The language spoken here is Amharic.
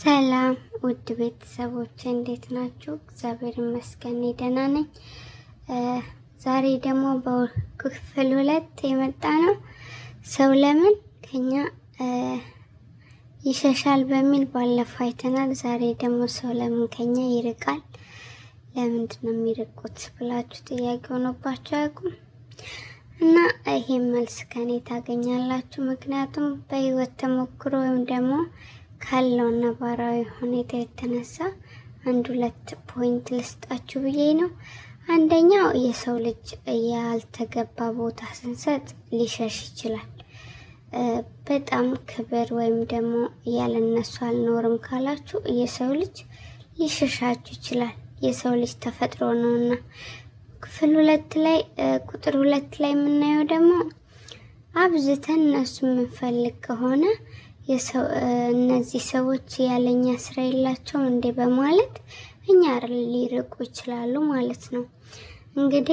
ሰላም ውድ ቤተሰቦች እንዴት ናችሁ? እግዚአብሔር ይመስገን ደህና ነኝ። ዛሬ ደግሞ በክፍል 2 የመጣ ነው። ሰው ለምን ከኛ ይሸሻል በሚል ባለፈው አይተናል። ዛሬ ደግሞ ሰው ለምን ከኛ ይርቃል፣ ለምንድን ነው የሚርቁት ብላችሁ ጥያቄ ሆኖባችሁ አያውቁም? እና ይሄን መልስ ከኔ ታገኛላችሁ። ምክንያቱም በህይወት ተሞክሮ ወይም ደግሞ ካለው ነባራዊ ሁኔታ የተነሳ 1-2 ፖይንት ልስጣችሁ ብዬ ነው። አንደኛው የሰው ልጅ ያልተገባ ቦታ ስንሰጥ ሊሸሽ ይችላል። በጣም ክብር ወይም ደግሞ ያለነሱ አልኖርም ካላችሁ የሰው ልጅ ሊሸሻችሁ ይችላል። የሰው ልጅ ተፈጥሮ ነውና ክፍል 2 ላይ ቁጥር 2 ላይ የምናየው ደግሞ አብዝተን እነሱ የምንፈልግ ከሆነ እነዚህ ሰዎች ያለኛ ስራ የላቸውም እንዴ በማለት እኛ ሊርቁ ይችላሉ ማለት ነው። እንግዲህ